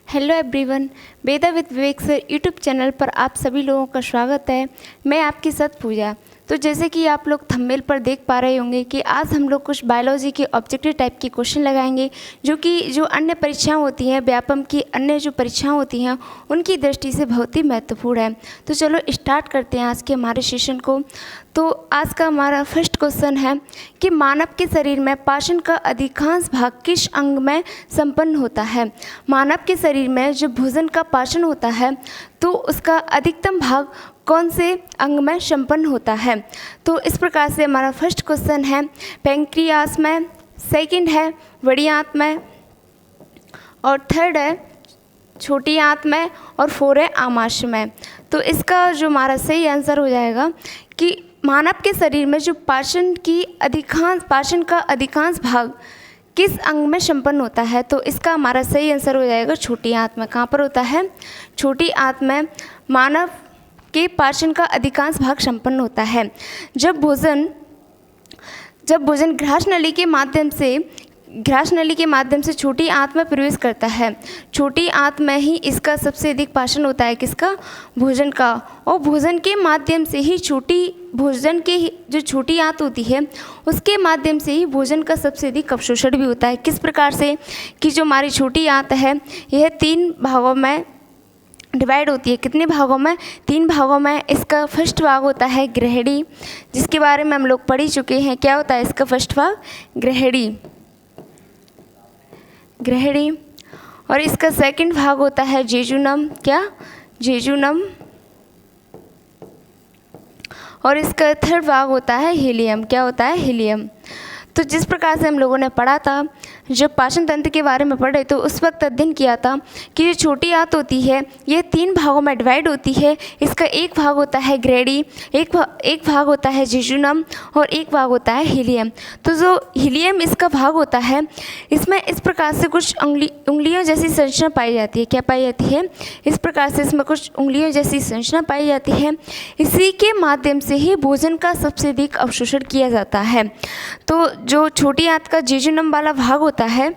Hello everyone, Veda with Vivek sir YouTube channel पर आप सभी लोगों का स्वागत है। मैं आपकी सत पूजा। तो जैसे कि आप लोग थंबनेल पर देख पा रहे होंगे कि आज हम लोग कुछ बायोलॉजी के ऑब्जेक्टिव टाइप के क्वेश्चन लगाएंगे जो अन्य परीक्षाएं होती हैं, व्यापम की अन्य जो परीक्षाएं होती हैं उनकी दृष्टि से बहुत ही महत्वपूर्ण है। तो चलो स्टार्ट करते हैं आज के हमारे सेशन को। तो आज का हमारा फर्स्ट क्वेश्चन है कि मानव के शरीर में पाचन का अधिकांश भाग किस अंग में संपन्न होता है। मानव के शरीर में जो भोजन का पाचन होता है तो उसका अधिकतम भाग कौन से अंग में संपन्न होता है। तो इस प्रकार से हमारा फर्स्ट क्वेश्चन है पैंक्रियास में, सेकंड है बड़ी आंत में, और थर्ड है छोटी आंत में, और फोर है आमाशय में। तो इसका जो हमारा सही आंसर हो जाएगा कि मानव के शरीर में जो पाचन का अधिकांश भाग किस अंग में संपन्न होता है। तो इसका हमारा सही आंसर हो जाएगा छोटी आंत में। कहाँ पर होता है? छोटी आंत में मानव के पाचन का अधिकांश भाग संपन्न होता है। जब भोजन ग्रास नली के माध्यम से छोटी आंत में प्रवेश करता है, छोटी आंत में ही इसका सबसे अधिक पाचन होता है। किसका? भोजन का। और भोजन के माध्यम से ही जो छोटी आंत होती है उसके माध्यम से ही भोजन का सबसे अधिक अवशोषण भी होता है। किस प्रकार से कि जो हमारी छोटी आंत है यह 3 भागों में डिवाइड होती है। कितने भागों में? 3 भागों में। इसका फर्स्ट भाग होता है ग्रहणी, जिसके बारे में हम लोग पढ़ ही चुके हैं। क्या होता है इसका फर्स्ट भाग? ग्रहणी। और इसका सेकंड भाग होता है जेजुनम। क्या? जेजुनम। और इसका थर्ड भाग होता है हीलियम। क्या होता है? हीलियम। तो जिस प्रकार से हम लोगों ने पढ़ा था, जब पाचन तंत्र के बारे में पढ़े तो उस वक्त अध्ययन किया था कि जो छोटी आंत होती है ये 3 भागों में डिवाइड होती है। इसका एक भाग होता है ग्रैडी, एक भाग होता है जेजुनम, और एक भाग होता है हीलियम। तो जो हीलियम इसका भाग होता है इसमें इस प्रकार से कुछ उंगलियों जैसी संरचना पाई जाती है। क्या पाई जाती है? इस प्रकार से इसमें कुछ उंगलियों जैसी संरचना पाई जाती है। इसी के माध्यम से ही भोजन का सबसे अधिक अवशोषण किया जाता है। तो जो छोटी आंत का जेजुनम वाला भाग होता है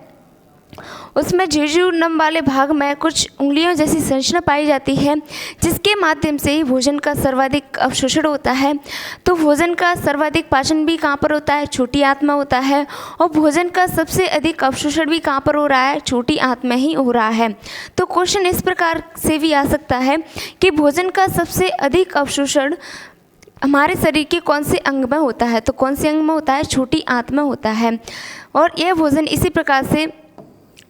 उसमें जेजुनम वाले भाग में कुछ उंगलियों जैसी संरचना पाई जाती है, जिसके माध्यम से ही भोजन का सर्वाधिक अवशोषण होता है। तो भोजन का सर्वाधिक पाचन भी कहाँ पर होता है? छोटी आंत में होता है। और भोजन का सबसे अधिक अवशोषण भी कहाँ पर हो रहा है? छोटी आंत में ही हो रहा है। तो क्वेश्चन इस प्रकार से भी आ सकता है कि भोजन का सबसे अधिक अवशोषण हमारे शरीर के कौन से अंग में होता है। तो कौन से अंग में होता है? छोटी आंत में होता है। और यह भोजन इसी प्रकार से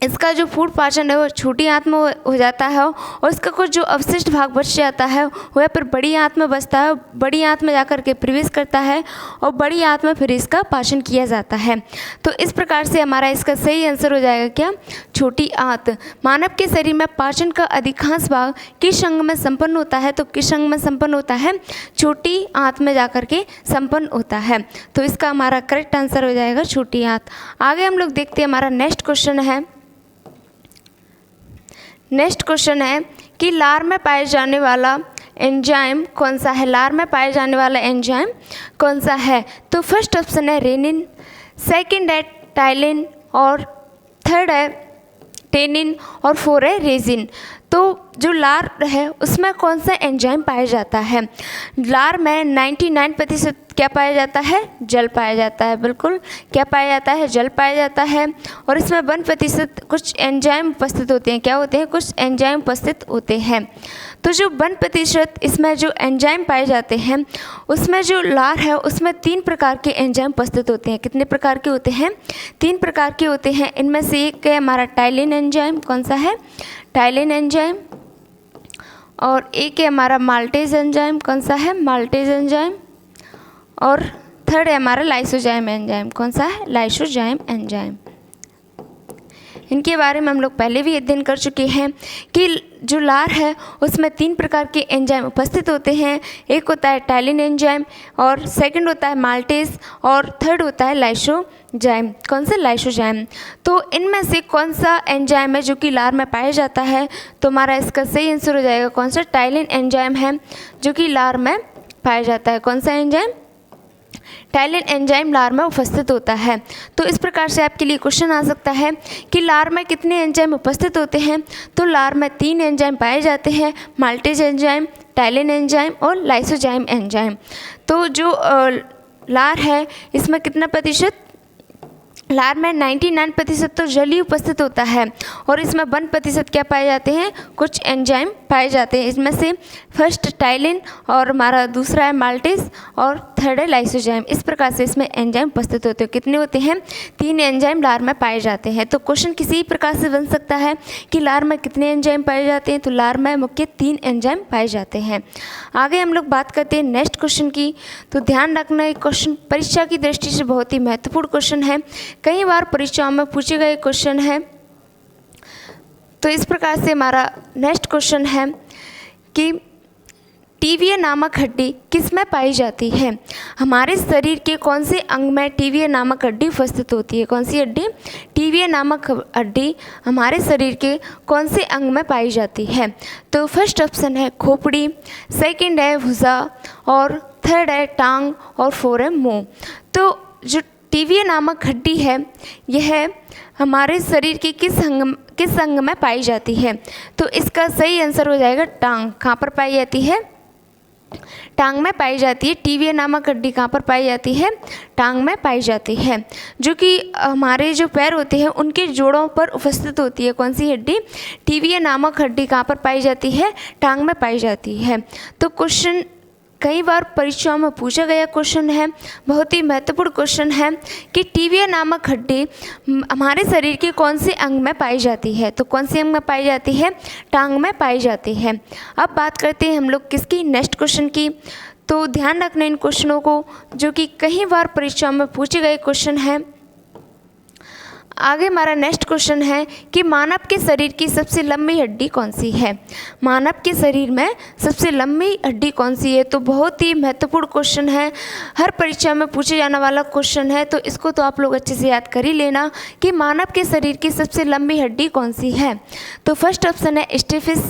इसका जो फूड पाचन है वो छोटी आंत में हो जाता है, और इसका कुछ जो अवशिष्ट भाग बच जाता है वह फिर बड़ी आंत में बचता है, बड़ी आंत में जाकर के प्रवेश करता है, और बड़ी आंत में फिर इसका पाचन किया जाता है। तो इस प्रकार से हमारा इसका सही आंसर हो जाएगा क्या? छोटी आंत। मानव के शरीर में पाचन का अधिकांश भाग किस अंग में संपन्न होता है? तो किस अंग में संपन्न होता है? छोटी आंत में जाकर के संपन्न होता है। तो इसका हमारा करेक्ट आंसर हो जाएगा छोटी आंत। आगे हम लोग देखते हैं, हमारा नेक्स्ट क्वेश्चन है कि लार में पाए जाने वाला एंजाइम कौन सा है? लार में पाए जाने वाला एंजाइम कौन सा है? तो फर्स्ट ऑप्शन है रेनिन, सेकंड है टाइलिन, और थर्ड है टेनिन, और फोर है रेजिन। तो जो लार है उसमें कौन सा एंजाइम पाया जाता है? लार में 99% क्या पाया जाता है? जल पाया जाता है। बिल्कुल, क्या पाया जाता है? जल पाया जाता है। और इसमें 1% कुछ एंजाइम उपस्थित होते हैं। क्या होते हैं? कुछ एंजाइम उपस्थित होते हैं। तो जो 1% इसमें जो एंजाइम पाए जाते हैं उसमें जो लार है उसमें 3 प्रकार के एंजाइम उपस्थित होते हैं। कितने प्रकार के होते हैं? 3 प्रकार के होते हैं। इनमें से एक है हमारा टाइलिन एंजाइम। कौन सा है? Ptyalin enzyme. और एक है हमारा माल्टेज एंजाइम। कौन सा है? Maltase enzyme. और थर्ड है हमारा लाइसोजाइम एंजाइम। कौन सा है? Lysozyme enzyme. इनके बारे में हम लोग पहले भी अध्ययन कर चुके हैं कि जो लार है उसमें 3 प्रकार के एंजाइम उपस्थित होते हैं। एक होता है टाइलिन एंजाइम, और सेकंड होता है माल्टेज, और थर्ड होता है लाइसोजाइम। कौन सा? लाइसोजाइम। तो इनमें से कौन सा एंजाइम है जो कि लार में पाया जाता है? तो हमारा इसका सही आंसर हो जाएगा कौन सा? टाइलिन एंजाइम है जो कि लार में पाया जाता है। कौन सा एंजाइम? टाइलिन एंजाइम लार में उपस्थित होता है। तो इस प्रकार से आपके लिए क्वेश्चन आ सकता है कि लार में कितने एंजाइम उपस्थित होते हैं। तो लार में 3 एंजाइम पाए जाते हैं, माल्टेज एंजाइम, टाइलिन एंजाइम और लाइसोजाइम एंजाइम। तो जो लार है इसमें कितना प्रतिशत, लार में 99% तो जल ही उपस्थित होता है और इसमें 1% क्या पाए जाते हैं, कुछ एंजाइम पाए जाते हैं। इसमें से फर्स्ट टाइलिन और हमारा दूसरा है माल्टेज और थर्ड है लाइसोजाइम। इस प्रकार से इसमें एंजाइम उपस्थित होते हैं। कितने होते हैं, 3 एंजाइम लार में पाए जाते हैं। तो क्वेश्चन किसी प्रकार से बन सकता है कि लार में कितने एंजाइम पाए जाते हैं। तो लार में मुख्य 3 एंजाइम पाए जाते हैं। आगे हम लोग बात करते हैं नेक्स्ट क्वेश्चन की। तो ध्यान रखना, ये क्वेश्चन परीक्षा की दृष्टि से बहुत ही महत्वपूर्ण क्वेश्चन है, कई बार परीक्षाओं में पूछे गए क्वेश्चन है। तो इस प्रकार से हमारा नेक्स्ट क्वेश्चन है कि टीवीए नामक हड्डी किस में पाई जाती है। हमारे शरीर के कौन से अंग में टीवीए नामक हड्डी उपस्थित होती है। कौन सी हड्डी, टीवीए नामक हड्डी हमारे शरीर के कौन से अंग में पाई जाती है। तो फर्स्ट ऑप्शन है खोपड़ी, सेकंड है भुजा और थर्ड है टांग और 4 है मुंह। तो जो टीवीए नामक हड्डी है यह हमारे शरीर के किस अंग में पाई जाती है। तो इसका सही आंसर हो जाएगा टांग। कहाँ पर पाई जाती है, टांग में पाई जाती है। टीवीए नामक हड्डी कहाँ पर पाई जाती है, टांग में पाई जाती है। जो कि हमारे जो पैर होते हैं उनके जोड़ों पर उपस्थित होती है। कौन सी हड्डी, टीवीए नामक हड्डी कहाँ पर पाई जाती है, टांग में पाई जाती है। तो क्वेश्चन कई बार परीक्षाओं में पूछा गया क्वेश्चन है, बहुत ही महत्वपूर्ण क्वेश्चन है कि टीवीए नामक हड्डी हमारे शरीर के कौन से अंग में पाई जाती है। तो कौन से अंग में पाई जाती है, टांग में पाई जाती है। अब बात करते हैं हम लोग किसकी, नेक्स्ट क्वेश्चन की। तो ध्यान रखना इन क्वेश्चनों को, जो कि कई बार परीक्षाओं में पूछे गए क्वेश्चन हैं। आगे हमारा नेक्स्ट क्वेश्चन है कि मानव के शरीर की सबसे लंबी हड्डी कौन सी है। मानव के शरीर में सबसे लंबी हड्डी कौन सी है। तो बहुत ही महत्वपूर्ण क्वेश्चन है, हर परीक्षा में पूछे जाने वाला क्वेश्चन है। तो इसको तो आप लोग अच्छे से याद कर ही लेना कि मानव के शरीर की सबसे लंबी हड्डी कौन सी है। तो फर्स्ट ऑप्शन है स्टेफिस,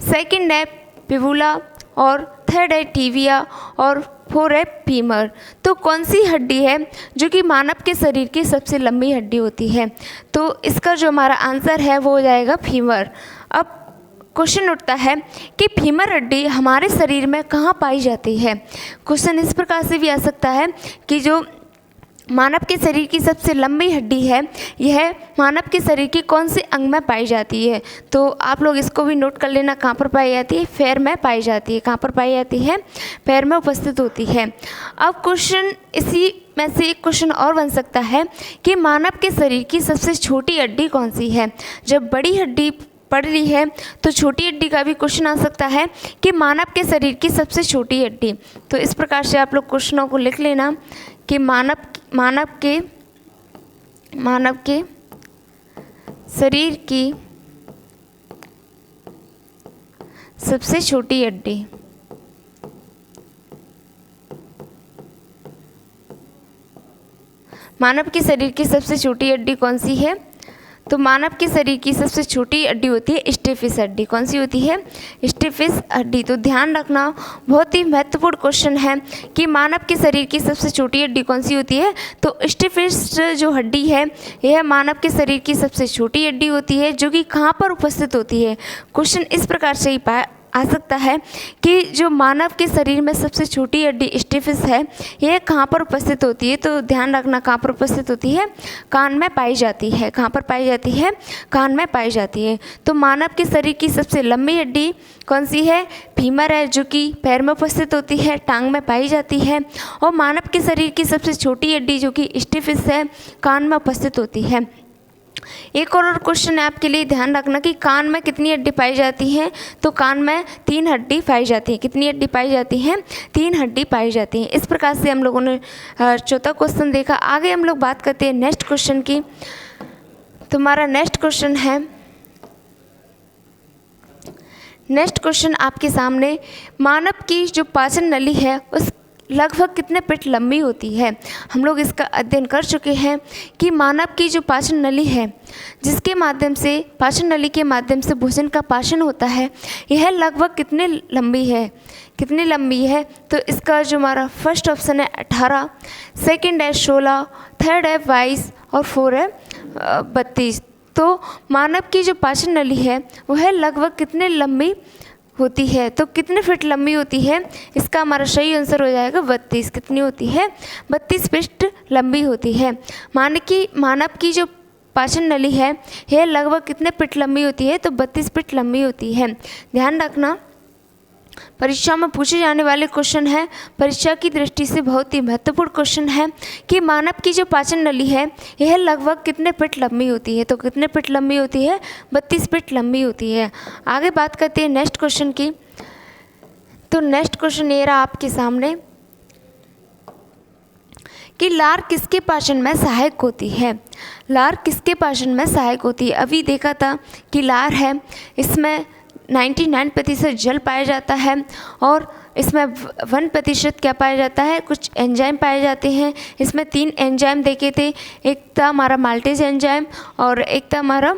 सेकेंड है पिबुला और थर्ड है टीविया और 4 है फीमर। तो कौन सी हड्डी है जो कि मानव के शरीर की सबसे लंबी हड्डी होती है। तो इसका जो हमारा आंसर है वो हो जाएगा फीमर। अब क्वेश्चन उठता है कि फीमर हड्डी हमारे शरीर में कहाँ पाई जाती है। क्वेश्चन इस प्रकार से भी आ सकता है कि जो मानव के शरीर की सबसे लंबी हड्डी है यह मानव के शरीर के कौन से अंग में पाई जाती है। तो आप लोग इसको भी नोट कर लेना, कहाँ पर पाई जाती है, पैर में पाई जाती है। कहाँ पर पाई जाती है, पैर में उपस्थित होती है। अब क्वेश्चन इसी में से एक क्वेश्चन और बन सकता है कि मानव के शरीर की सबसे छोटी हड्डी कौन सी है। जब बड़ी हड्डी पढ़ ली है तो छोटी हड्डी का भी क्वेश्चन आ सकता है कि मानव के शरीर की सबसे छोटी हड्डी। तो इस प्रकार से आप लोग क्वेश्चनों को लिख लेना कि मानव के शरीर की सबसे छोटी हड्डी, मानव के शरीर की सबसे छोटी हड्डी कौन सी है। तो मानव के शरीर की सबसे छोटी हड्डी होती है स्टेफिस हड्डी। कौन सी होती है, स्टेफिस हड्डी। तो ध्यान रखना, बहुत ही महत्वपूर्ण क्वेश्चन है कि मानव के शरीर की सबसे छोटी हड्डी कौन सी होती है। तो स्टेफिस जो हड्डी है यह मानव के शरीर की सबसे छोटी हड्डी होती है, जो कि कहाँ पर उपस्थित होती है। क्वेश्चन इस प्रकार से ही आ सकता है कि जो मानव के शरीर में सबसे छोटी हड्डी स्टेफिस है यह कहाँ पर उपस्थित होती है। तो ध्यान रखना, कहाँ पर उपस्थित होती है, कान में पाई जाती है। कहाँ पर पाई जाती है, कान में पाई जाती है। तो मानव के शरीर की सबसे लंबी हड्डी कौन सी है, फीमर है, जो कि पैर में उपस्थित होती है, टांग में पाई जाती है। और मानव के शरीर की सबसे छोटी हड्डी जो कि स्टेफिस है, कान में उपस्थित होती है। एक और क्वेश्चन है आपके लिए, ध्यान रखना कि कान में कितनी हड्डी पाई जाती है। तो कान में 3 हड्डी पाई जाती है। कितनी हड्डी पाई जाती है, 3 हड्डी पाई जाती है। इस प्रकार से हम लोगों ने चौथा क्वेश्चन देखा। आगे हम लोग बात करते हैं नेक्स्ट क्वेश्चन की। तुम्हारा नेक्स्ट क्वेश्चन है, नेक्स्ट क्वेश्चन आपके सामने, मानव की जो पाचन नली है लगभग कितने फीट लंबी होती है। हम लोग इसका अध्ययन कर चुके हैं कि मानव की जो पाचन नली है, जिसके माध्यम से पाचन नली के माध्यम से भोजन का पाचन होता है, यह लगभग कितने लंबी है, कितनी लंबी है। तो इसका जो हमारा फर्स्ट ऑप्शन है 18, सेकंड है 16, थर्ड है 22 और फोर है 32। तो मानव की जो पाचन नली है वह लगभग कितने लंबी होती है, तो कितने फीट लंबी होती है, इसका हमारा सही आंसर हो जाएगा 32। कितनी होती है, 32 फीट लंबी होती है। मानव की जो पाचन नली है यह लगभग कितने फीट लंबी होती है, तो 32 फीट लंबी होती है। ध्यान रखना, परीक्षा में पूछे जाने वाले क्वेश्चन है, परीक्षा की दृष्टि से बहुत ही महत्वपूर्ण क्वेश्चन है कि मानव की जो पाचन नली है यह लगभग कितने फीट लंबी होती है, तो कितने फीट लंबी होती है, 32 फीट लंबी होती है। आगे बात करते हैं नेक्स्ट क्वेश्चन की। तो नेक्स्ट क्वेश्चन ये रहा आपके सामने कि लार किसके पाचन में सहायक होती है। लार किसके पाचन में सहायक होती है। अभी देखा था कि लार है, इसमें 99% जल पाया जाता है और इसमें 1% क्या पाया जाता है, कुछ एंजाइम पाए जाते हैं। इसमें 3 एंजाइम देखे थे, एक था हमारा माल्टेज एंजाइम और एक था हमारा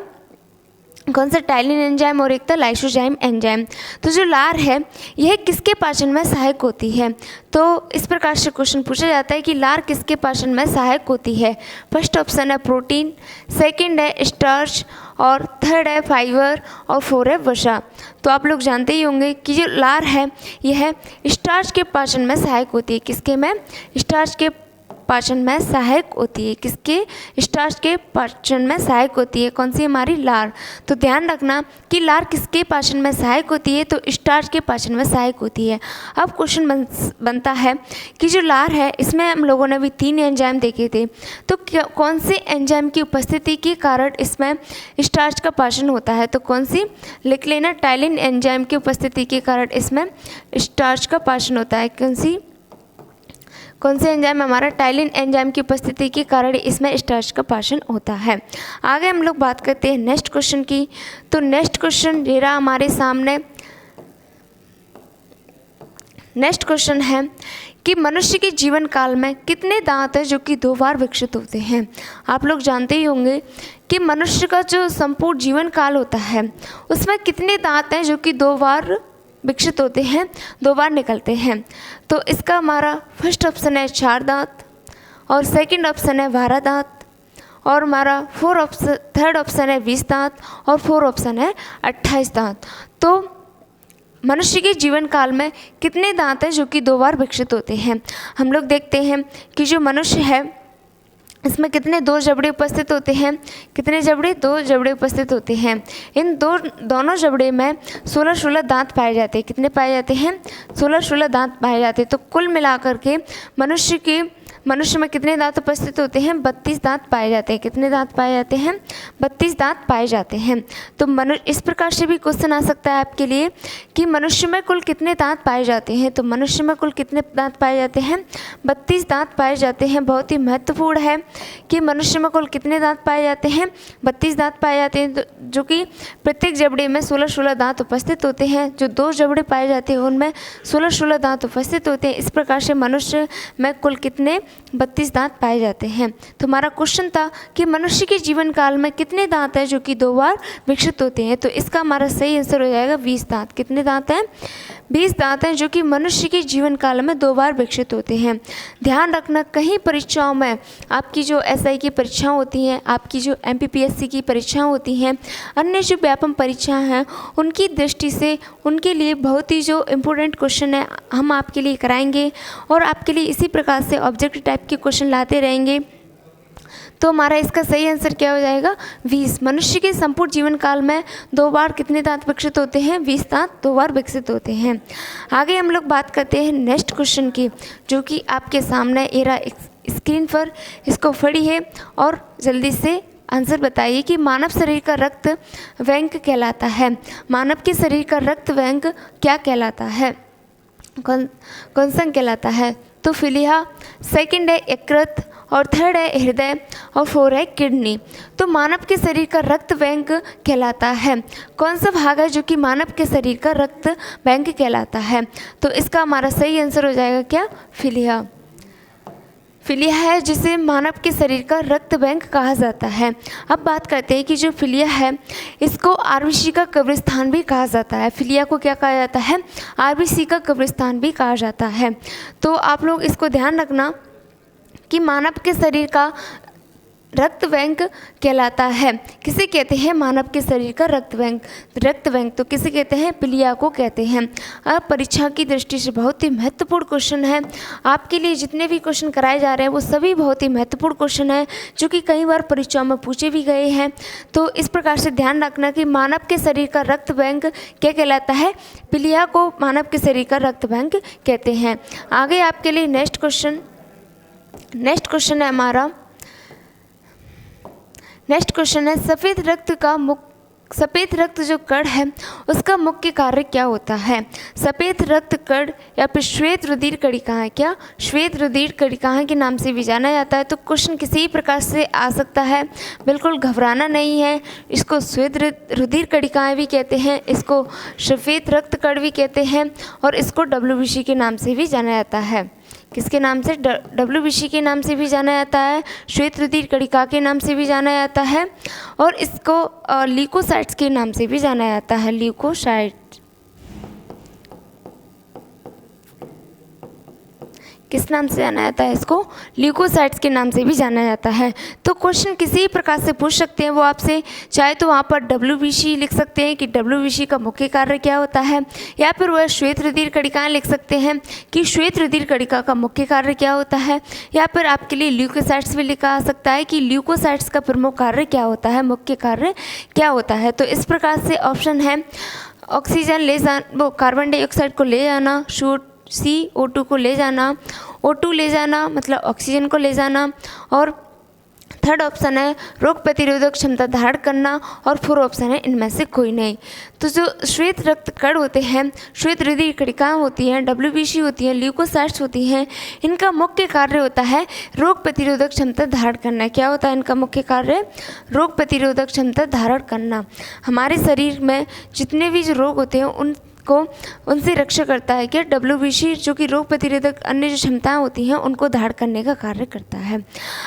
कौन सा टाइलिन एंजाइम और एक था लाइसोजाइम एंजाइम। तो जो लार है यह किसके पाचन में सहायक होती है। तो इस प्रकार से क्वेश्चन पूछा जाता है कि लार किसके पाचन में सहायक होती है। फर्स्ट ऑप्शन है प्रोटीन, सेकंड है स्टार्च और थर्ड है फाइबर और फोर है वसा। तो आप लोग जानते ही होंगे कि जो लार है यह स्टार्च के पाचन में सहायक होती है। किसके में, स्टार्च के पाचन में सहायक होती है। किसके, स्टार्च के पाचन में सहायक होती है। कौन सी, हमारी लार। तो ध्यान रखना कि लार किसके पाचन में सहायक होती है, तो स्टार्च के पाचन में सहायक होती है। अब क्वेश्चन बनता है कि जो लार है इसमें हम लोगों ने भी 3 एंजाइम देखे थे, तो कौन से एंजाइम की उपस्थिति के कारण इसमें स्टार्च का पाचन होता है। तो कौन सी, लिख लेना, टाइलिन एंजाइम की उपस्थिति के कारण इसमें स्टार्च का पाचन होता है। कौन से एंजाइम, हमारा टाइलिन एंजाइम की उपस्थिति के कारण इसमें स्टार्च का पाचन होता है। आगे हम लोग बात करते हैं नेक्स्ट क्वेश्चन की। तो नेक्स्ट क्वेश्चन ये रहा हमारे सामने। नेक्स्ट क्वेश्चन है कि मनुष्य के जीवन काल में कितने दांत हैं जो कि 2 बार विकसित होते हैं। आप लोग जानते ही होंगे कि मनुष्य का जो संपूर्ण जीवन काल होता है उसमें कितने दांत हैं जो कि 2 बार विकसित होते हैं, 2 बार निकलते हैं। तो इसका हमारा फर्स्ट ऑप्शन है 4 दांत और सेकंड ऑप्शन है 12 दांत और हमारा थर्ड ऑप्शन है 20 दांत और फोर्थ ऑप्शन है 28 दांत। तो मनुष्य के जीवन काल में कितने दांत हैं जो कि 2 बार विकसित होते हैं। हम लोग देखते हैं कि जो मनुष्य है इसमें कितने 2 जबड़े उपस्थित होते हैं, कितने जबड़े, 2 जबड़े उपस्थित होते हैं। इन दोनों जबड़े में 16 दांत पाए जाते हैं। कितने पाए जाते हैं, 16 दांत पाए जाते हैं। तो कुल मिलाकर के मनुष्य में कितने दांत उपस्थित होते हैं, 32 दांत पाए जाते हैं। कितने दांत पाए जाते हैं, 32 दांत पाए जाते हैं। तो इस प्रकार से भी क्वेश्चन आ सकता है आपके लिए कि मनुष्य में कुल कितने दांत पाए जाते हैं। तो मनुष्य में कुल कितने दांत पाए जाते हैं, 32 दांत पाए जाते हैं। बहुत ही महत्वपूर्ण है कि मनुष्य में कुल कितने दांत पाए जाते हैं, 32 दांत पाए जाते हैं, जो कि प्रत्येक जबड़े में 16 दांत उपस्थित होते हैं। जो 2 जबड़े पाए जाते हैं उनमें 16 दांत उपस्थित होते हैं। इस प्रकार से मनुष्य में कुल कितने, 32 दांत पाए जाते हैं। तो हमारा क्वेश्चन था कि मनुष्य के जीवन काल में कितने दांत हैं जो कि 2 बार विकसित होते हैं। तो इसका हमारा सही आंसर हो जाएगा 20 दांत। कितने दांत हैं, 20 दांत हैं जो कि मनुष्य के जीवन काल में 2 बार विकसित होते हैं। ध्यान रखना, कहीं परीक्षाओं में आपकी जो SI की परीक्षाएं होती हैं, आपकी जो MPPSC की परीक्षाएं होती हैं, अन्य जो व्यापम परीक्षाएं हैं, उनकी दृष्टि से उनके लिए बहुत ही जो इम्पोर्टेंट क्वेश्चन है हम आपके लिए कराएंगे और आपके लिए इसी प्रकार से ऑब्जेक्टिव टाइप के क्वेश्चन लाते रहेंगे। तो हमारा इसका सही आंसर क्या हो जाएगा, 20। मनुष्य के संपूर्ण जीवन काल में 2 बार कितने दांत विकसित होते हैं, 20 दांत 2 बार विकसित होते हैं। आगे हम लोग बात करते हैं नेक्स्ट क्वेश्चन की, जो कि आपके सामने एरा स्क्रीन पर, इसको पढ़िए और जल्दी से आंसर बताइए कि मानव शरीर का रक्त बैंक कहलाता है। मानव के शरीर का रक्त बैंक क्या कहलाता है, कौन सा कहलाता है। तो फिलिया, सेकंड है यकृत और थर्ड है हृदय और फोर है किडनी। तो मानव के शरीर का रक्त बैंक कहलाता है। कौन सा भाग है जो कि मानव के शरीर का रक्त बैंक कहलाता है? तो इसका हमारा सही आंसर हो जाएगा क्या? फिलिया। फिलिया है जिसे मानव के शरीर का रक्त बैंक कहा जाता है। अब बात करते हैं कि जो फिलिया है इसको आरबीसी का कब्रिस्तान भी कहा जाता है। फिलिया को क्या कहा जाता है? आरबीसी का कब्रिस्तान भी कहा जाता है। तो आप लोग इसको ध्यान रखना कि मानव के शरीर का रक्त बैंक कहलाता है। किसे कहते हैं मानव के शरीर का रक्त बैंक? रक्त बैंक तो किसे कहते हैं? फिलिया को कहते हैं। अब परीक्षा की दृष्टि से बहुत ही महत्वपूर्ण क्वेश्चन है। आपके लिए जितने भी क्वेश्चन कराए जा रहे हैं वो सभी बहुत ही महत्वपूर्ण क्वेश्चन है जो कि कई बार परीक्षाओं में पूछे भी गए हैं। तो इस प्रकार से ध्यान रखना कि मानव के शरीर का रक्त बैंक क्या कहलाता है? फिलिया को मानव के शरीर का रक्त बैंक कहते हैं। आगे आपके लिए नेक्स्ट क्वेश्चन है हमारा। नेक्स्ट क्वेश्चन है सफ़ेद रक्त जो कण है उसका मुख्य कार्य क्या होता है? सफ़ेद रक्त कण या फिर श्वेत रुधिर कणिकाएं, क्या श्वेत रुधिर कणिकाएं के नाम से भी जाना जाता है। तो क्वेश्चन किसी भी प्रकार से आ सकता है, बिल्कुल घबराना नहीं है। इसको श्वेत रुधिर कणिकाएं भी कहते हैं, इसको सफ़ेद रक्त कण भी कहते हैं और इसको डब्ल्यूबीसी के नाम से भी जाना जाता है। किसके नाम से? डब्ल्यूबीसी के नाम से भी जाना जाता है, श्वेत रुधिर कणिका के नाम से भी जाना जाता है और इसको ल्यूकोसाइट्स के नाम से भी जाना जाता है। ल्यूकोसाइट किस नाम से जाना जाता है? इसको ल्यूकोसाइट्स के नाम से भी जाना जाता है। तो क्वेश्चन किसी भी प्रकार से पूछ सकते हैं वो आपसे, चाहे तो वहाँ पर डब्ल्यूबीसी लिख सकते हैं कि डब्ल्यूबीसी का मुख्य कार्य क्या होता है, या फिर वह श्वेत रुधिर कणिकाएं लिख सकते हैं कि श्वेत रुधिर कणिका का मुख्य कार्य क्या होता है, या फिर आपके लिए ल्यूकोसाइट्स भी लिखा आ सकता है कि ल्यूकोसाइट्स का प्रमुख कार्य क्या होता है, मुख्य कार्य क्या होता है। तो इस प्रकार से ऑप्शन है ऑक्सीजन ले जाना, वो कार्बन डाइऑक्साइड को ले जाना, CO2 को ले जाना, O2 ले जाना मतलब ऑक्सीजन को ले जाना, और थर्ड ऑप्शन है रोग प्रतिरोधक क्षमता धारण करना, और फोर्थ ऑप्शन है इनमें से कोई नहीं। तो जो श्वेत रक्त कण होते हैं, श्वेत रुधिर कणिकाएं होती हैं, डब्ल्यूबीसी होती हैं, ल्यूकोसाइट्स होती हैं, इनका मुख्य कार्य होता है रोग प्रतिरोधक क्षमता धारण करना। क्या होता है इनका मुख्य कार्य? रोग प्रतिरोधक क्षमता धारण करना। हमारे शरीर में जितने भी जो रोग होते हैं उनसे रक्षा करता है। क्या? डब्ल्यूबीसी जो कि रोग प्रतिरोधक अन्य जो क्षमताएं होती हैं उनको धारण करने का कार्य करता है।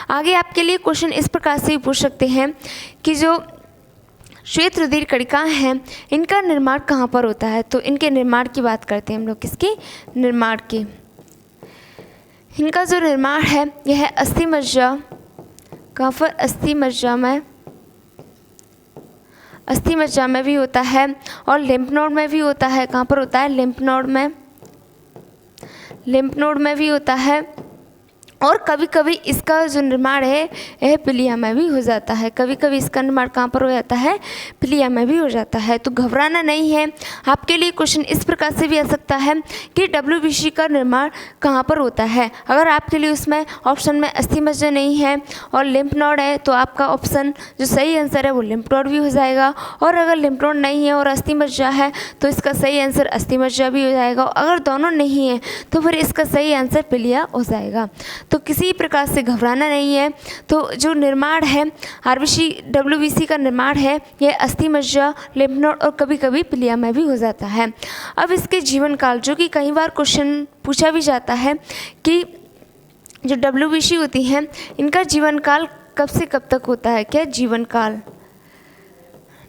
आगे आपके लिए क्वेश्चन इस प्रकार से पूछ सकते हैं कि जो श्वेत रुधिर कणिकाएं हैं इनका निर्माण कहाँ पर होता है? तो इनके निर्माण की बात करते हैं हम लोग। किसके निर्माण की? इनका जो निर्माण है यह है अस्थि मज्जा। कहाँ पर? अस्थि मज्जा में भी होता है और लिम्फ नोड में भी होता है। कहाँ पर होता है? लिम्फ नोड में भी होता है, और कभी कभी इसका जो निर्माण है यह पिलिया में भी हो जाता है। कभी कभी इसका निर्माण कहाँ पर हो जाता है? पिलिया में भी हो जाता है। तो घबराना नहीं है। आपके लिए क्वेश्चन इस प्रकार से भी आ सकता है कि डब्ल्यूबीसी का निर्माण कहाँ पर होता है। अगर आपके लिए उसमें ऑप्शन में अस्थि मज्जा नहीं है और लिम्फ नोड है तो आपका ऑप्शन जो सही आंसर है वो लिम्फ नोड भी हो जाएगा, और अगर लिम्फ नोड नहीं है और अस्थि मज्जा है तो इसका सही आंसर अस्थि मज्जा भी हो जाएगा। अगर दोनों नहीं है तो फिर इसका सही आंसर पिलिया हो जाएगा। तो किसी प्रकार से घबराना नहीं है। तो जो निर्माण है आरबीसी डब्ल्यूबीसी का निर्माण है यह अस्थि मज्जा, लिम्फ नोड और कभी कभी पिलिया में भी हो जाता है। अब इसके जीवन काल, जो कि कई बार क्वेश्चन पूछा भी जाता है कि जो डब्ल्यूबीसी होती हैं इनका जीवन काल कब से कब तक होता है? क्या जीवन काल?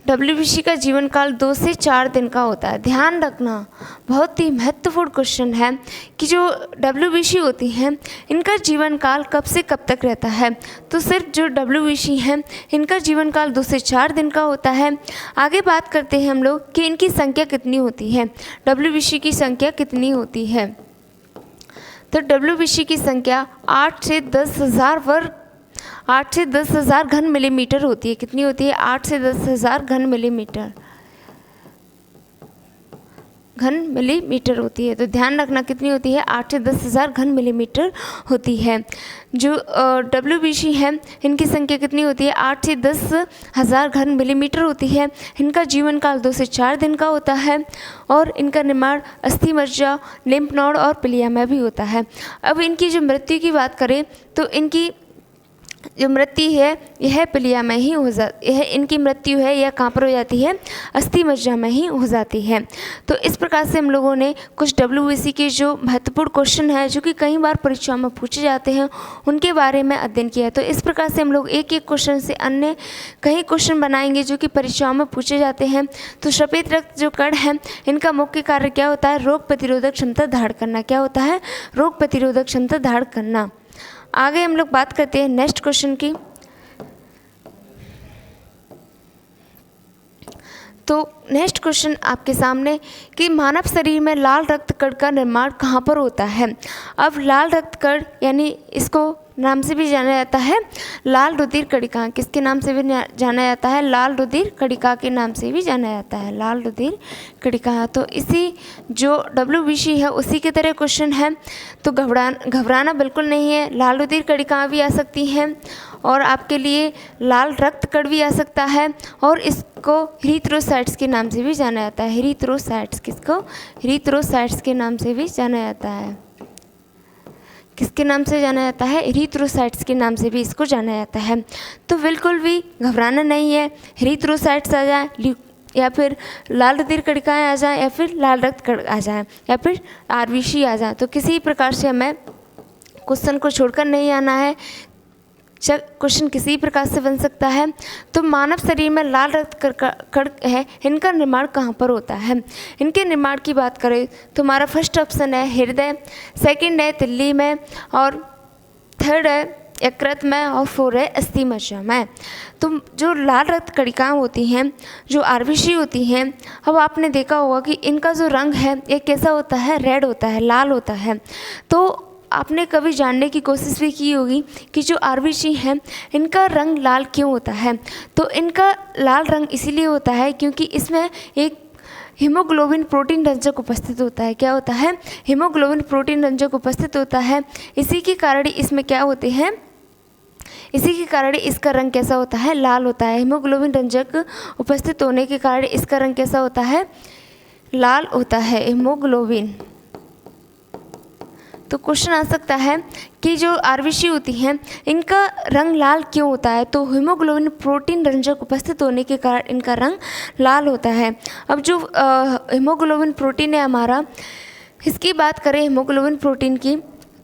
डब्ल्यूबीसी का जीवन काल 2 से 4 दिन का होता है। ध्यान रखना, बहुत ही महत्वपूर्ण क्वेश्चन है कि जो डब्ल्यूबीसी होती हैं इनका जीवन काल कब से कब तक रहता है। तो सिर्फ जो डब्ल्यूबीसी हैं इनका जीवन काल 2 से 4 दिन का होता है। आगे बात करते हैं हम लोग कि इनकी संख्या कितनी होती है। डब्ल्यूबीसी की संख्या कितनी होती है? तो डब्ल्यूबीसी की संख्या 8 से 10 हज़ार घन मिलीमीटर होती है। कितनी होती है? 8 से 10 हज़ार घन मिलीमीटर होती है। तो ध्यान रखना कितनी होती है? 8 से 10 हज़ार घन मिलीमीटर होती है। जो डब्ल्यूबीसी है इनकी संख्या कितनी होती है? 8 से 10 हज़ार घन मिलीमीटर होती है। इनका जीवन काल 2 से 4 दिन का होता है, और इनका निर्माण अस्थि मज्जा, लिम्फ नोड और पिलिया में भी होता है। अब इनकी जो मृत्यु की बात करें तो इनकी जो मृत्यु है यह पिलिया में ही यह इनकी मृत्यु है यह कहाँ पर हो जाती है, अस्थि मज्जा में ही हो जाती है। तो इस प्रकार से हम लोगों ने कुछ WBC के जो महत्वपूर्ण क्वेश्चन है जो कि कई बार परीक्षाओं में पूछे जाते हैं उनके बारे में अध्ययन किया। तो इस प्रकार से हम लोग एक एक क्वेश्चन से अन्य कई क्वेश्चन बनाएंगे जो कि परीक्षाओं में पूछे जाते हैं। तो सफ़ेद रक्त जो कण है इनका मुख्य कार्य क्या होता है, रोग प्रतिरोधक क्षमता धारण करना। क्या होता है, रोग प्रतिरोधक क्षमता धारण करना। आगे हम लोग बात करते हैं नेक्स्ट क्वेश्चन की। तो नेक्स्ट क्वेश्चन आपके सामने कि मानव शरीर में लाल रक्त कण का निर्माण कहाँ पर होता है। अब लाल रक्त कण यानी इसको नाम से भी जाना जाता है लाल रुधिर कणिका। किसके नाम से भी जाना जाता है, लाल रुधिर कणिका के नाम से भी जाना जाता है, लाल रुधिर कणिका। तो इसी जो WBC है उसी की तरह क्वेश्चन है। तो घबराना बिल्कुल नहीं है, लाल रुधिर कणिका भी आ सकती हैं और आपके लिए लाल रक्त कण भी आ सकता है और इसको इरिथ्रोसाइट्स के नाम से भी जाना जाता है। इरिथ्रोसाइट्स, किसको, इरिथ्रोसाइट्स के नाम से भी जाना जाता है। किसके नाम से जाना जाता है, इरिथ्रोसाइट्स के नाम से भी इसको जाना जाता है। तो बिल्कुल भी घबराना नहीं है, इरिथ्रोसाइट्स आ जाए या फिर लाल रुधिर कणिकाएँ आ जाए या फिर लाल रक्त कण आ जाए या फिर RBC आ जाए, तो किसी प्रकार से हमें क्वेश्चन को छोड़कर नहीं आना है। क्वेश्चन किसी प्रकार से बन सकता है। तो मानव शरीर में लाल रक्त कण है, इनका निर्माण कहाँ पर होता है। इनके निर्माण की बात करें तो हमारा फर्स्ट ऑप्शन है हृदय, सेकंड है तिल्ली में और थर्ड है यकृत में और फोर्थ है अस्थि मज्जा में। तो जो लाल रक्त कणिकाएँ होती हैं, जो RBC होती हैं, अब आपने देखा होगा कि इनका जो रंग है ये कैसा होता है, रेड होता है, लाल होता है। तो आपने कभी जानने की कोशिश भी की होगी कि जो RBC है इनका रंग लाल क्यों होता है। तो इनका लाल रंग इसीलिए होता है क्योंकि इसमें एक हीमोग्लोबिन प्रोटीन रंजक उपस्थित होता है। क्या होता है, हीमोग्लोबिन प्रोटीन रंजक उपस्थित होता है। इसी के कारण इसमें क्या होते हैं, इसी के कारण इसका रंग कैसा होता है, लाल होता है। हीमोग्लोबिन रंजक उपस्थित होने के कारण इसका रंग कैसा होता है, लाल होता है, हीमोग्लोबिन। तो क्वेश्चन आ सकता है कि जो RBC होती हैं इनका रंग लाल क्यों होता है। तो हीमोग्लोबिन प्रोटीन रंजक उपस्थित होने के कारण इनका रंग लाल होता है। अब जो हीमोग्लोबिन प्रोटीन है हमारा, इसकी बात करें हीमोग्लोबिन प्रोटीन की,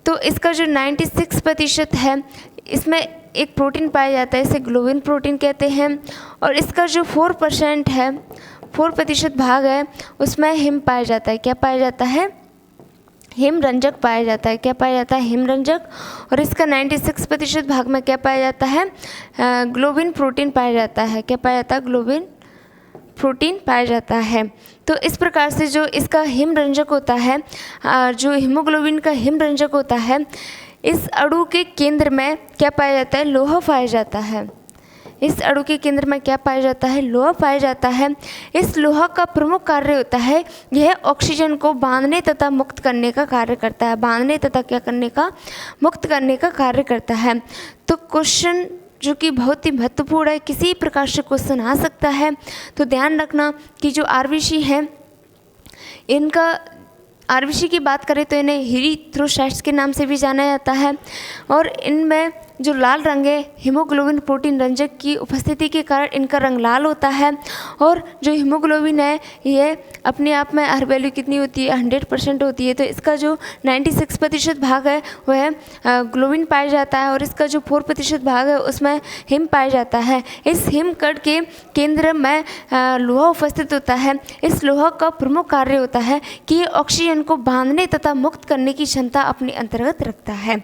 तो इसका जो 96% है इसमें एक प्रोटीन पाया जाता है, इसे ग्लोबिन प्रोटीन कहते हैं। और इसका जो 4% है, 4% भाग है उसमें हिम पाया जाता है। क्या पाया जाता है, हिम रंजक पाया जाता है। क्या पाया जाता है, हिम रंजक। और इसका 96% भाग में क्या पाया जाता है, ग्लोबिन प्रोटीन पाया जाता है। क्या पाया जाता है, ग्लोबिन प्रोटीन पाया जाता है। तो इस प्रकार से जो इसका हिम रंजक होता है, जो हीमोग्लोबिन का हिम रंजक होता है, इस अणु के केंद्र में क्या पाया जाता है, लोहा पाया जाता है। इस अणु के केंद्र में क्या पाया जाता है, लोहा पाया जाता है। इस लोहा का प्रमुख कार्य होता है यह ऑक्सीजन को बांधने तथा मुक्त करने का कार्य करता है। बांधने तथा क्या करने का, मुक्त करने का कार्य करता है। तो क्वेश्चन जो कि बहुत ही महत्वपूर्ण है, किसी प्रकार से क्वेश्चन आ सकता है। तो ध्यान रखना कि जो RBC है, इनका RBC की बात करें तो इन्हें इरिथ्रोसाइट्स के नाम से भी जाना जाता है। और इनमें जो लाल रंग है हीमोग्लोबिन प्रोटीन रंजक की उपस्थिति के कारण इनका रंग लाल होता है। और जो हीमोग्लोबिन है ये अपने आप में R वैल्यू कितनी होती है, 100% होती है। तो इसका जो 96% भाग है वह ग्लोबिन पाया जाता है और इसका जो 4% भाग है उसमें हिम पाया जाता है। इस हिम कण के केंद्र में लोहा उपस्थित होता है। इस लोहा का प्रमुख कार्य होता है कि ये ऑक्सीजन को बांधने तथा मुक्त करने की क्षमता अपने अंतर्गत रखता है।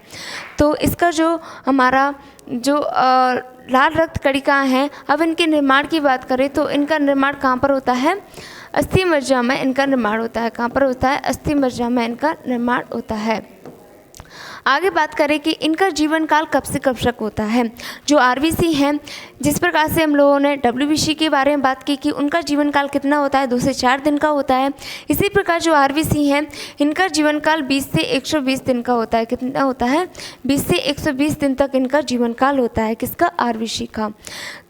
तो इसका जो हमारा जो लाल रक्त कणिकाएँ हैं, अब इनके निर्माण की बात करें तो इनका निर्माण कहाँ पर होता है, अस्थि मज्जा में इनका निर्माण होता है। कहाँ पर होता है, अस्थि मज्जा में इनका निर्माण होता है। आगे बात करें कि इनका जीवन काल कब से कब तक होता है। जो RBC हैं जिस प्रकार से हम लोगों ने WBC के बारे में बात की कि उनका जीवन काल कितना होता है, 2 से 4 दिन का होता है। इसी प्रकार जो RBC हैं इनका जीवन काल 20 से 120 दिन का होता है। कितना होता है? 20 से 120 दिन तक इनका जीवन काल होता है। किसका? RBC का।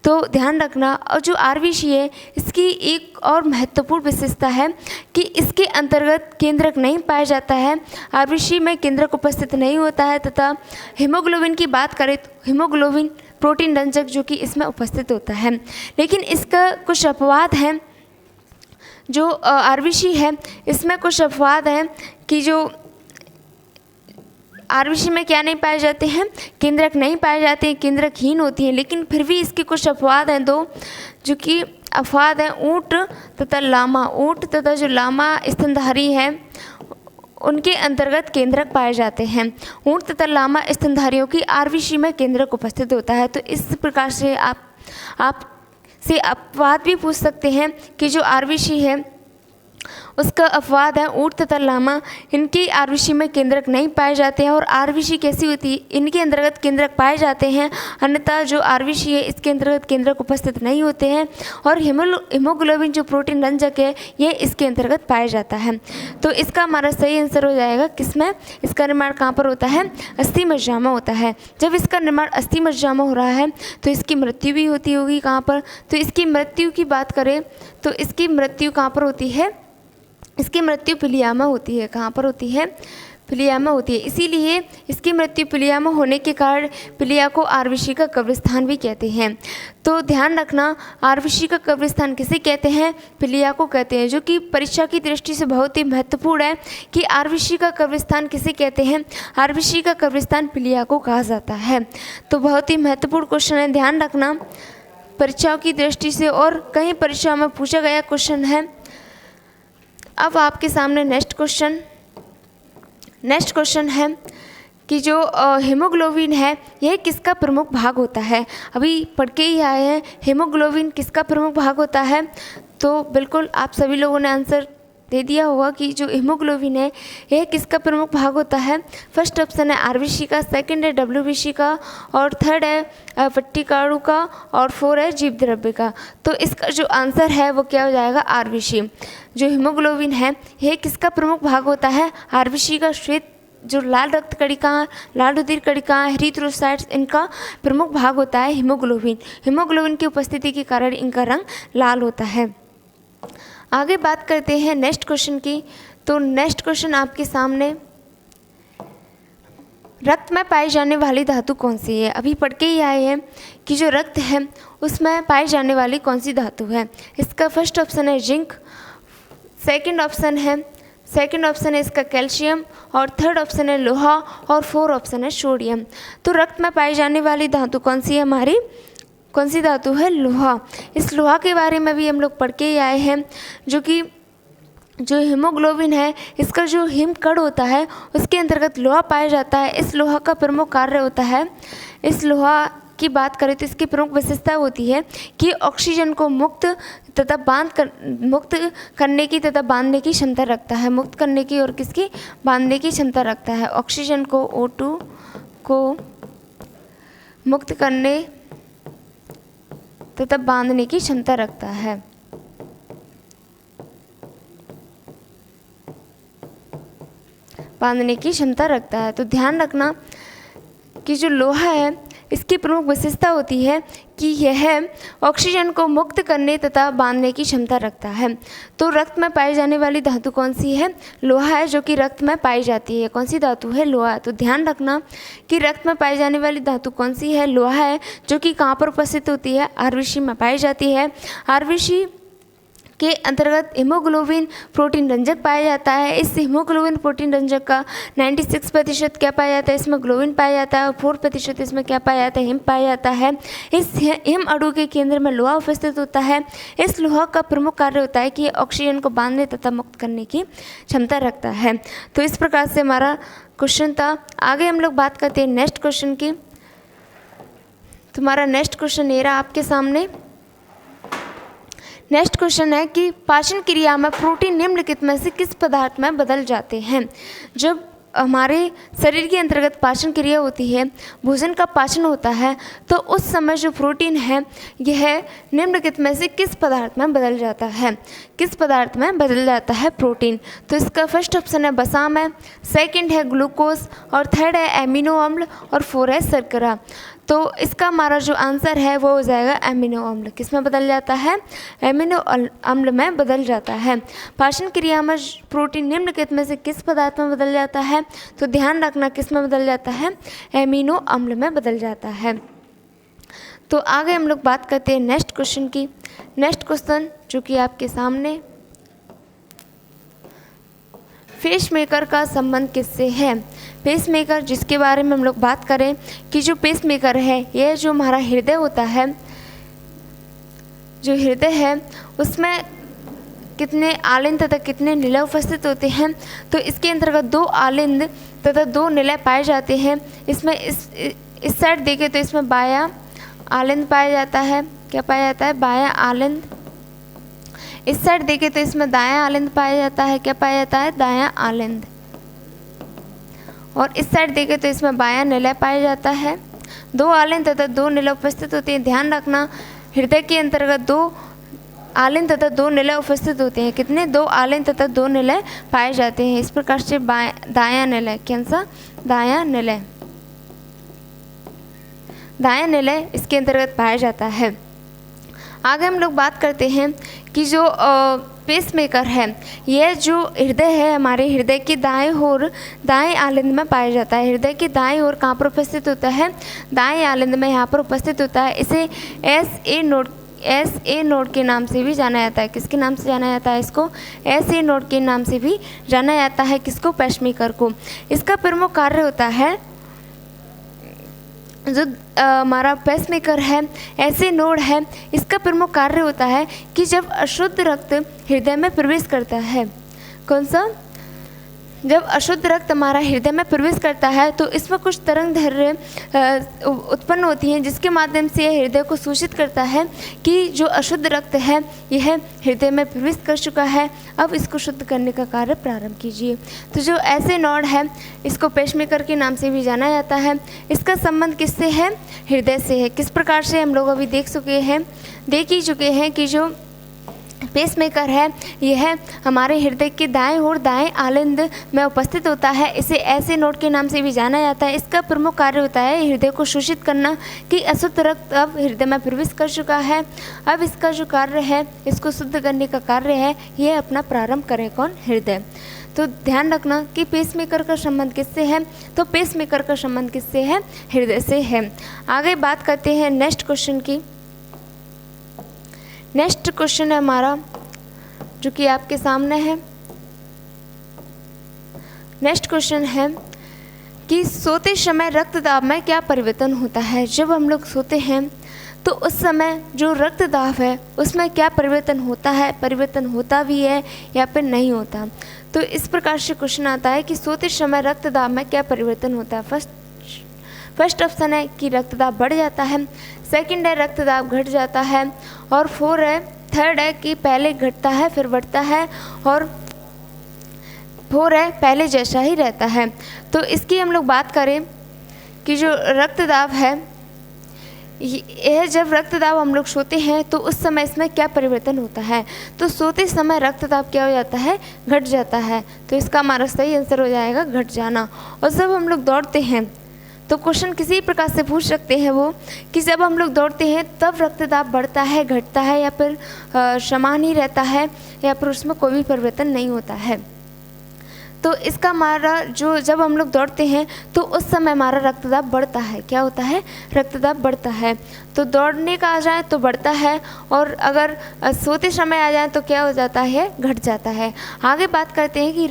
तो ध्यान रखना। और जो RBC है इसकी एक और महत्वपूर्ण विशेषता है कि इसके अंतर्गत केंद्रक नहीं पाया जाता है। RBC में केंद्रक उपस्थित नहीं होता है तथा हीमोग्लोबिन की बात करें तो हीमोग्लोबिन प्रोटीन रंजक जो कि इसमें उपस्थित होता है। लेकिन इसका कुछ अपवाद हैं। जो RBC है इसमें कुछ अपवाद हैं कि जो RBC में क्या नहीं पाए जाते हैं? केंद्रक नहीं पाए जाते हैं, केंद्रकहीन होती है। लेकिन फिर भी इसके कुछ अपवाद हैं 2, जो कि अपवाद हैं ऊँट तथा लामा। ऊँट तथा जो लामा स्तनधारी हैं उनके अंतर्गत केंद्रक पाए जाते हैं। ऊँट तथा लामा स्तनधारियों की RBC में केंद्रक उपस्थित होता है। तो इस प्रकार से आप से अपवाद भी पूछ सकते हैं कि जो RBC है उसका अपवाद है ऊँट तथा लामा, इनकी RBC में केंद्रक नहीं पाए जाते हैं। और RBC कैसी होती है? इनके अंतर्गत केंद्रक पाए जाते हैं, अन्यथा जो RBC है इसके अंतर्गत केंद्रक उपस्थित नहीं होते हैं। और हीमोग्लोबिन जो प्रोटीन रंजक है ये इसके अंतर्गत पाया जाता है। तो इसका हमारा सही आंसर हो जाएगा किसमें? इसका निर्माण कहाँ पर होता है? अस्थि मज्जा में होता है। जब इसका निर्माण अस्थि मज्जा में हो रहा है तो इसकी मृत्यु भी होती होगी कहाँ पर? तो इसकी मृत्यु की बात करें तो इसकी मृत्यु कहाँ पर होती है? इसकी मृत्यु पिलिया में होती है। कहाँ पर होती है? पिलिया में होती है। इसीलिए इसकी मृत्यु पिलिया में होने के कारण पिलिया को RBC का कब्रिस्तान भी कहते हैं। तो ध्यान रखना, RBC का कब्रिस्तान किसे कहते हैं? पिलिया को कहते हैं। जो कि परीक्षा की दृष्टि से बहुत ही महत्वपूर्ण है कि RBC का कब्रिस्तान किसे कहते हैं? RBC का कब्रिस्तान पिलिया को कहा जाता है। तो बहुत ही महत्वपूर्ण क्वेश्चन है, ध्यान रखना परीक्षाओं की दृष्टि से, और कहीं परीक्षा में पूछा गया क्वेश्चन है। अब आपके सामने नेक्स्ट क्वेश्चन है कि जो हीमोग्लोबिन है यह किसका प्रमुख भाग होता है? अभी पढ़ के ही आए हैं हीमोग्लोबिन किसका प्रमुख भाग होता है। तो बिल्कुल आप सभी लोगों ने आंसर दे दिया होगा कि जो हीमोग्लोबिन है यह किसका प्रमुख भाग होता है। फर्स्ट ऑप्शन है RBC का, सेकंड है WBC का, और थर्ड है पट्टिकाणु का, और 4 है जीव द्रव्य का। तो इसका जो आंसर है वो क्या हो जाएगा? RBC। जो हीमोग्लोबिन है यह किसका प्रमुख भाग होता है? RBC का। श्वेत जो लाल रक्त कणिका, लाल रुधिर कणिका, एरिथ्रोसाइट्स, इनका प्रमुख भाग होता है हीमोग्लोबिन। हीमोग्लोबिन की उपस्थिति के कारण इनका रंग लाल होता है। आगे बात करते हैं नेक्स्ट क्वेश्चन की। तो नेक्स्ट क्वेश्चन आपके सामने, रक्त में पाई जाने वाली धातु कौन सी है? अभी पढ़ के ही आए हैं कि जो रक्त है उसमें पाई जाने वाली कौन सी धातु है। इसका फर्स्ट ऑप्शन है जिंक, सेकंड ऑप्शन है इसका कैल्शियम, और थर्ड ऑप्शन है लोहा, और 4 ऑप्शन है सोडियम। तो रक्त में पाई जाने वाली धातु कौन सी है हमारी? कौन सी धातु है? लोहा। इस लोहा के बारे में भी हम लोग पढ़ के ही आए हैं। जो कि जो हीमोग्लोबिन है इसका जो हिमकण होता है उसके अंतर्गत लोहा पाया जाता है। इस लोहा का प्रमुख कार्य होता है, इस लोहा की बात करें तो इसकी प्रमुख विशेषता होती है कि ऑक्सीजन को मुक्त करने की तथा बांधने की क्षमता रखता है। मुक्त करने की और किसकी? बांधने की क्षमता रखता है। ऑक्सीजन को O2 को मुक्त करने तथा बांधने की क्षमता रखता है। बांधने की क्षमता रखता है। तो ध्यान रखना कि जो लोहा है इसकी प्रमुख विशेषता होती है कि यह ऑक्सीजन को मुक्त करने तथा बांधने की क्षमता रखता है। तो रक्त में पाई जाने वाली धातु कौन सी है? लोहा है, जो कि रक्त में पाई जाती है। कौन सी धातु है? लोहा। तो ध्यान रखना कि रक्त में पाई जाने वाली धातु कौन सी है? लोहा है, जो कि कहाँ पर उपस्थित होती है? RBC में पाई जाती है। RBC के अंतर्गत हीमोग्लोबिन प्रोटीन रंजक पाया जाता है। इस हीमोग्लोबिन प्रोटीन रंजक का 96% क्या पाया जाता है? इसमें ग्लोबिन पाया जाता है, और 4% इसमें क्या पाया जाता है? हिम पाया जाता है। इस हिम अणु के केंद्र में लोहा उपस्थित होता है। इस लोहा का प्रमुख कार्य होता है कि ऑक्सीजन को बांधने तथा मुक्त करने की क्षमता रखता है। तो इस प्रकार से हमारा क्वेश्चन था। आगे हम लोग बात करते हैं नेक्स्ट क्वेश्चन की। तुम्हारा नेक्स्ट क्वेश्चन ये रहा आपके सामने। नेक्स्ट क्वेश्चन है कि पाचन क्रिया में प्रोटीन निम्नलिखित में से किस पदार्थ में बदल जाते हैं? जब हमारे शरीर के अंतर्गत पाचन क्रिया होती है, भोजन का पाचन होता है, तो उस समय जो प्रोटीन है यह निम्नलिखित में से किस पदार्थ में बदल जाता है? किस पदार्थ में बदल जाता है प्रोटीन? तो इसका फर्स्ट ऑप्शन है वसा में, सेकंड है ग्लूकोज, और थर्ड है एमिनो अम्ल, और फोर है शर्करा। तो इसका हमारा जो आंसर है वो हो जाएगा एमिनो अम्ल। किस में बदल जाता है? एमिनो अम्ल में बदल जाता है। पाचन क्रिया में प्रोटीन निम्नलिखित में से किस पदार्थ में बदल जाता है? तो ध्यान रखना किस में बदल जाता है? एमिनो अम्ल में बदल जाता है। तो आगे हम लोग बात करते हैं नेक्स्ट क्वेश्चन की। नेक्स्ट क्वेश्चन जो कि आपके सामने, पेसमेकर का संबंध किससे है? पेसमेकर जिसके बारे में हम लोग बात करें कि जो पेसमेकर है यह जो हमारा हृदय होता है, जो हृदय है उसमें कितने आलिंद तथा कितने निलय उपस्थित होते हैं? तो इसके अंतर्गत 2 आलिंद तथा 2 निलय पाए जाते हैं। इसमें इस साइड देखें तो इसमें बायां आलिंद पाया जाता है। क्या पाया जाता है? बायां आलिंद। इस साइड देखें तो इसमें दायां आलिंद पाया जाता है। क्या पाया जाता है? दायां आलिंद। और इस साइड देखें तो इसमें बायां निलय पाया जाता है। 2 आलिंद तथा 2 निलय उपस्थित होते हैं। ध्यान रखना हृदय के अंतर्गत 2 आलिंद तथा 2 निलय उपस्थित होते हैं। कितने? 2 आलिंद तथा 2 निलय पाए जाते हैं। इस प्रकार से दायां निलय, कौन सा? दायां निलय, दायां निलय इसके अंतर्गत पाया जाता है। आगे हम लोग बात करते हैं कि जो पेसमेकर है यह जो हृदय है हमारे हृदय के दाएं ओर दाएं आलिंद में पाया जाता है। हृदय के दाएं ओर कहाँ पर उपस्थित होता है? दाएं आलिंद में यहाँ पर उपस्थित होता है। इसे एस ए नोड के नाम से भी जाना जाता है। किसके नाम से जाना जाता है इसको? एस ए नोड के नाम से भी जाना जाता है। किसको? पेसमेकर को। इसका प्रमुख कार्य होता है, जो हमारा पेसमेकर है, ऐसे नोड है, इसका प्रमुख कार्य होता है कि जब अशुद्ध रक्त हृदय में प्रवेश करता है, कौन सा? जब अशुद्ध रक्त हमारा हृदय में प्रवेश करता है तो इसमें कुछ तरंग दैर्घ्य उत्पन्न होती हैं, जिसके माध्यम से यह हृदय को सूचित करता है कि जो अशुद्ध रक्त है यह हृदय में प्रवेश कर चुका है, अब इसको शुद्ध करने का कार्य प्रारंभ कीजिए। तो जो ऐसे नोड है इसको पेसमेकर के नाम से भी जाना जाता है। इसका संबंध किससे है? हृदय से है। किस प्रकार से? हम लोग अभी देख ही चुके हैं कि जो पेसमेकर है यह हमारे हृदय के दाएं और दाएं आलिंद में उपस्थित होता है। इसे ऐसे नोड के नाम से भी जाना जाता है। इसका प्रमुख कार्य होता है हृदय को सूचित करना कि अशुद्ध रक्त अब हृदय में प्रवेश कर चुका है। अब इसका जो कार्य है, इसको शुद्ध करने का कार्य है, यह अपना प्रारंभ करे कौन? हृदय। तो ध्यान रखना कि पेसमेकर का संबंध किससे है? तो पेसमेकर का संबंध किससे है? हृदय से है। आगे बात करते हैं नेक्स्ट क्वेश्चन की। नेक्स्ट क्वेश्चन है हमारा जो कि आपके सामने है। नेक्स्ट क्वेश्चन है कि सोते समय रक्तदाब में क्या परिवर्तन होता है? जब हम लोग सोते हैं तो उस समय जो रक्तदाब है उसमें क्या परिवर्तन होता है? परिवर्तन होता भी है या फिर नहीं होता? तो इस प्रकार से क्वेश्चन आता है कि सोते समय रक्तदाब में क्या परिवर्तन होता है? फर्स्ट ऑप्शन है कि रक्तदाब बढ़ जाता है, सेकंड है रक्तदाब घट जाता है, और थर्ड है कि पहले घटता है फिर बढ़ता है, और फोर है पहले जैसा ही रहता है। तो इसकी हम लोग बात करें कि जो रक्तदाब है यह जब रक्तदाब हम लोग सोते हैं तो उस समय इसमें क्या परिवर्तन होता है? तो सोते समय रक्तदाब क्या हो जाता है? घट जाता है। तो इसका हमारा सही आंसर हो जाएगा घट जाना। और जब हम लोग दौड़ते हैं तो क्वेश्चन किसी प्रकार से पूछ सकते हैं वो कि जब हम लोग दौड़ते हैं तब रक्तदाब बढ़ता है, घटता है, या फिर समान ही रहता है, या फिर उसमें कोई भी परिवर्तन नहीं होता है? तो इसका हमारा जो जब हम लोग दौड़ते हैं तो उस समय हमारा रक्तदाब बढ़ता है। क्या होता है? रक्तदाब बढ़ता है। तो दौड़ने का आ जाए तो बढ़ता है, और अगर सोते समय आ जाए तो क्या हो जाता है? घट जाता है। आगे बात करते हैं कि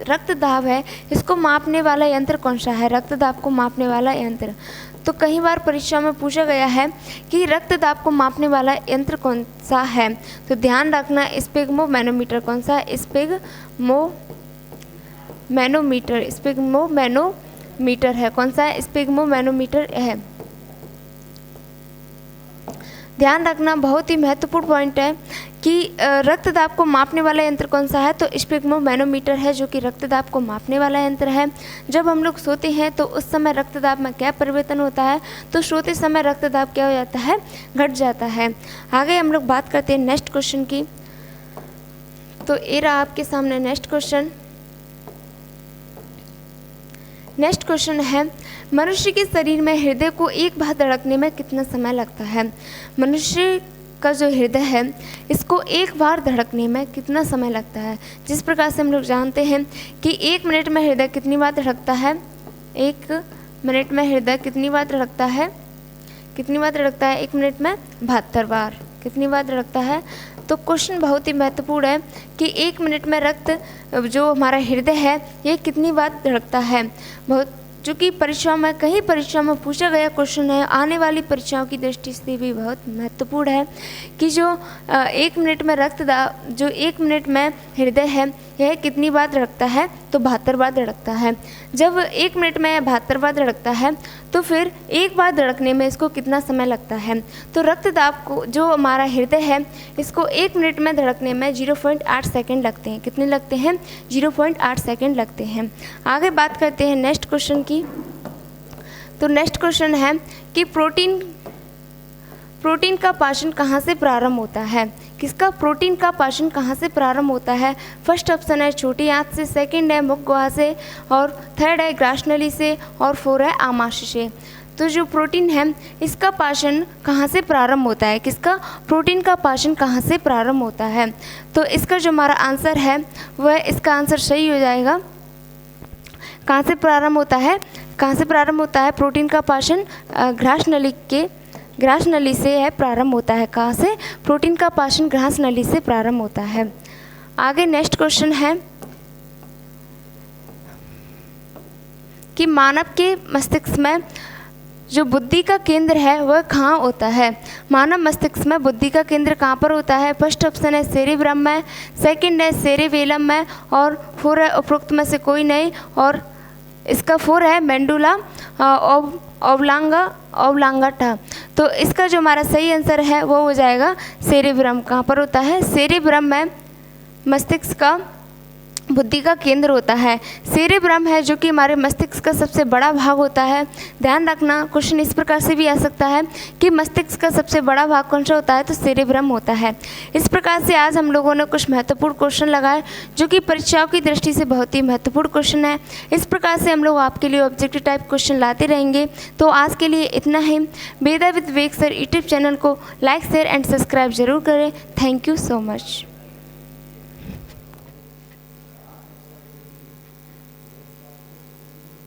रक्तदाब है, इसको मापने वाला यंत्र कौन सा है? रक्तदाब को मापने वाला यंत्र। तो कई बार परीक्षा में पूछा गया है कि रक्तदाब को मापने वाला यंत्र कौन सा है? तो ध्यान रखना स्पिग्मोमैनोमीटर। कौन सा? स्पिग्मोमैनोमीटर है। कौन सा है? स्पिग्मोमैनोमीटर है। ध्यान रखना बहुत ही महत्वपूर्ण पॉइंट है कि रक्तदाब को मापने वाला यंत्र कौन सा है, तो स्फिग्मोमैनोमीटर है, जो कि रक्तदाब को मापने वाला यंत्र है। जब हम लोग सोते हैं तो उस समय रक्तदाब में क्या परिवर्तन होता है, तो सोते समय रक्तदाब क्या हो जाता है, घट जाता है। आगे हम लोग बात करते हैं नेक्स्ट क्वेश्चन की। तो ये रहा आपके सामने नेक्स्ट क्वेश्चन। नेक्स्ट क्वेश्चन है, मनुष्य के शरीर में हृदय को एक बार धड़कने में कितना समय लगता है। मनुष्य का जो हृदय है इसको एक बार धड़कने में कितना समय लगता है। जिस प्रकार से हम लोग जानते हैं कि 1 मिनट में हृदय कितनी बार धड़कता है, 1 मिनट में हृदय कितनी बार धड़कता है, कितनी बार धड़कता है 1 मिनट में 72 बार। कितनी बार धड़कता है, तो क्वेश्चन बहुत ही महत्वपूर्ण है कि 1 मिनट में रक्त जो हमारा हृदय है ये कितनी बार धड़कता है। बहुत जो कि परीक्षा में कई परीक्षा में पूछा गया क्वेश्चन है, आने वाली परीक्षाओं की दृष्टि से भी बहुत महत्वपूर्ण है कि जो 1 मिनट में रक्तदाब जो 1 मिनट में हृदय है यह कितनी बार धड़कता है, तो 72 बार धड़कता है। जब 1 मिनट में 72 बार धड़कता है तो फिर एक बार धड़कने में इसको कितना समय लगता है, तो रक्तदाब को जो हमारा हृदय है इसको 1 मिनट में धड़कने में 0.8 सेकेंड लगते हैं। कितने लगते हैं, 0.8 सेकेंड लगते हैं। आगे बात करते हैं नेक्स्ट क्वेश्चन की। तो नेक्स्ट क्वेश्चन है कि प्रोटीन का पाचन कहाँ से प्रारंभ होता है। किसका, प्रोटीन का पाचन कहाँ से प्रारंभ होता है। फर्स्ट ऑप्शन है छोटी आंत से, सेकंड है मुख गुहा से, और थर्ड है ग्रासनली से, और 4 है आमाशय से। तो जो प्रोटीन है इसका पाचन कहाँ से प्रारंभ होता है, किसका, प्रोटीन का पाचन कहाँ से प्रारंभ होता है। तो इसका जो हमारा आंसर है वह इसका आंसर सही हो जाएगा। कहाँ से प्रारंभ होता है, कहाँ से प्रारंभ होता है प्रोटीन का पाचन, ग्रास नली से है प्रारंभ होता है। कहाँ से, प्रोटीन का पाचन ग्रास नली से प्रारंभ होता है। आगे नेक्स्ट क्वेश्चन है कि मानव के मस्तिष्क में जो बुद्धि का केंद्र है वह कहाँ होता है। मानव मस्तिष्क में बुद्धि का केंद्र कहाँ पर होता है। फर्स्ट ऑप्शन है सेरेब्रम में, सेकंड है सेरेबेलम में, और 4 है उपरोक्त में से कोई नहीं, और इसका 4 है मेंडुला ओब्लांगाटा। तो इसका जो हमारा सही आंसर है वो हो जाएगा सेरेब्रम। कहाँ पर होता है, सेरेब्रम में मस्तिष्क का बुद्धि का केंद्र होता है। सेरेब्रम है जो कि हमारे मस्तिष्क का सबसे बड़ा भाग होता है। ध्यान रखना क्वेश्चन इस प्रकार से भी आ सकता है कि मस्तिष्क का सबसे बड़ा भाग कौन सा होता है, तो सेरेब्रम होता है। इस प्रकार से आज हम लोगों ने कुछ महत्वपूर्ण क्वेश्चन लगाए जो कि परीक्षाओं की दृष्टि से बहुत ही महत्वपूर्ण क्वेश्चन है। इस प्रकार से हम लोग आपके लिए ऑब्जेक्टिव टाइप क्वेश्चन लाते रहेंगे। तो आज के लिए इतना ही। Veda with Vivek sir YouTube channel को लाइक, शेयर एंड सब्सक्राइब जरूर करें। Thank you so much.